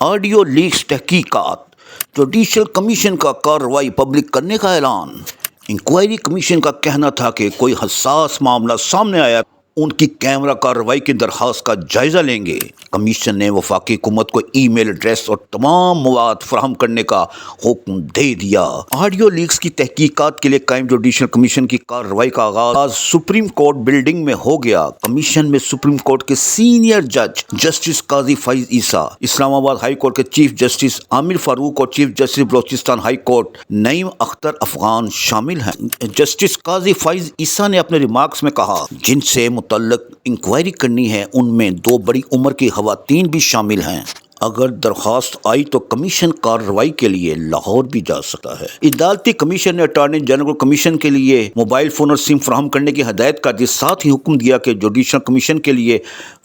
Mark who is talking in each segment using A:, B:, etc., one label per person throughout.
A: Audio leaks تحقیقات، judicial commission کا کارروائی پبلک کرنے کا اعلان۔ انکوائری کمیشن کا کہنا تھا کہ کوئی حساس معاملہ سامنے آیا ان کی کیمرہ کارروائی کی درخواست کا جائزہ لیں گے۔ کمیشن نے وفاقی حکومت کو ای میل ایڈریس اور تمام مواد فراہم کرنے کا حکم دے دیا۔ آڈیو لیکس کی تحقیقات کے لیے قائم جوڈیشل کمیشن کی کارروائی کا آغاز سپریم کورٹ بلڈنگ میں ہو گیا۔ کمیشن میں سپریم کورٹ کے سینئر جج justice Qazi Faez Isa, Islamabad high court کے چیف جسٹس عامر فاروق اور chief justice Balochistan high court Naeem Akhtar Afghan شامل ہیں۔ جسٹس قاضی فائز عیسیٰ نے اپنے ریمارکس میں کہا، جن سے متعلق انکوائری کرنی ہے ان میں 2 بڑی عمر کی خواتین بھی شامل ہیں۔ اگر درخواست آئی تو کمیشن کارروائی کے لیے لاہور بھی جا سکتا ہے۔ عدالتی کمیشن نے اٹارنی جنرل کمیشن کے لیے موبائل فون اور سم فراہم کرنے کی ہدایت کر دی، ساتھ ہی حکم دیا کہ جوڈیشل کمیشن کے لیے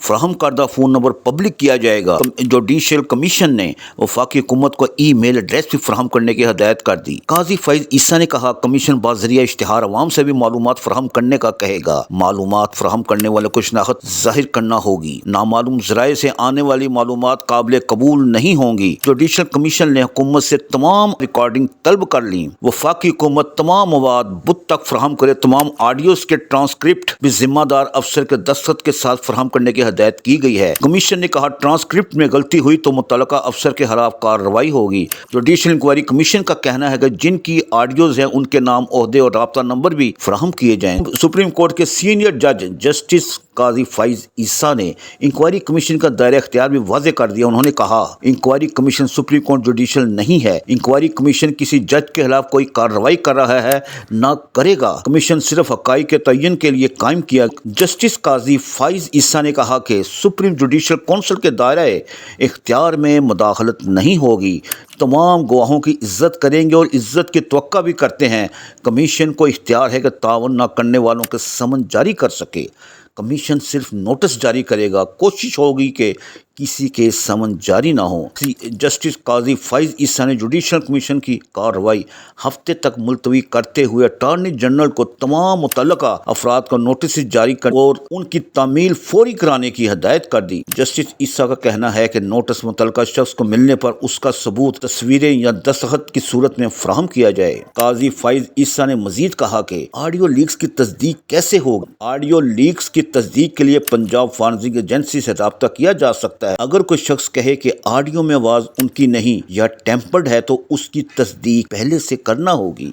A: فراہم کردہ فون نمبر پبلک کیا جائے گا۔ جوڈیشل کمیشن نے وفاقی حکومت کو ای میل ایڈریس بھی فراہم کرنے کی ہدایت کر دی۔ قاضی فائز عیسیٰ نے کہا، کمیشن بذریعہ اشتہار عوام سے بھی معلومات فراہم کرنے کا کہے گا۔ معلومات فراہم کرنے والے کو شناخت ظاہر کرنا ہوگی۔ نامعلوم ذرائع سے آنے والی معلومات قابل قبول نہیں ہوں گی۔ جوڈیشل کمیشن نے حکومت سے تمام ریکارڈنگ طلب کر لیں۔ وفاقی حکومت تمام مواد بدھ تک فراہم کرے۔ تمام آڈیوز کے ٹرانسکرپٹ بھی ذمہ دار افسر کے دستخط کے ساتھ فراہم کرنے کی ہدایت کی گئی ہے۔ کمیشن نے کہا، ٹرانسکرپٹ میں غلطی ہوئی تو متعلقہ افسر کے خلاف کارروائی ہوگی۔ جوڈیشل انکوائری کمیشن کا کہنا ہے کہ جن کی آڈیوز ہیں ان کے نام، عہدے اور رابطہ نمبر بھی فراہم کیے جائیں۔ سپریم کورٹ کے سینئر جج جسٹس قاضی فائز عیسیٰ نے انکوائری کمیشن کا دائرہ اختیار بھی واضح کر دیا۔ انہوں نے کہا، inquiry commission supreme court judicial نہیں ہے۔ انکوائری کمیشن کسی جج کے خلاف کوئی کارروائی کر رہا ہے نہ کرے گا۔ کمیشن صرف حقائق کے تعین کے لیے قائم کیا۔ جسٹس قاضی فائز عیسیٰ نے کہا کہ سپریم جوڈیشل کونسل کے دائرہ اختیار میں مداخلت نہیں ہوگی۔ تمام گواہوں کی عزت کریں گے اور عزت کی توقع بھی کرتے ہیں۔ کمیشن کو اختیار ہے کہ تعاون نہ کرنے والوں کے سمن جاری کر سکے۔ کمیشن صرف نوٹس جاری کرے گا۔ کوشش ہوگی کہ کسی کے سمن جاری نہ ہو۔ جسٹس قاضی فائز عیسیٰ نے جوڈیشل کمیشن کی کارروائی ہفتے تک ملتوی کرتے ہوئے اٹارنی جنرل کو تمام متعلقہ افراد کو نوٹس جاری کرنے اور ان کی تعمیل فوری کرانے کی ہدایت کر دی۔ جسٹس عیسیٰ کا کہنا ہے کہ نوٹس متعلقہ شخص کو ملنے پر اس کا ثبوت تصویریں یا دستخط کی صورت میں فراہم کیا جائے۔ قاضی فائز عیسیٰ نے مزید کہا کہ آڈیو لیکس کی تصدیق کیسے ہوگی؟ آڈیو لیکس کی تصدیق کے لیے پنجاب فورنسک ایجنسی سے رابطہ کیا جا سکتا ہے۔ اگر کوئی شخص کہے کہ آڈیو میں آواز ان کی نہیں یا ٹیمپرڈ ہے تو اس کی تصدیق پہلے سے کرنا ہوگی۔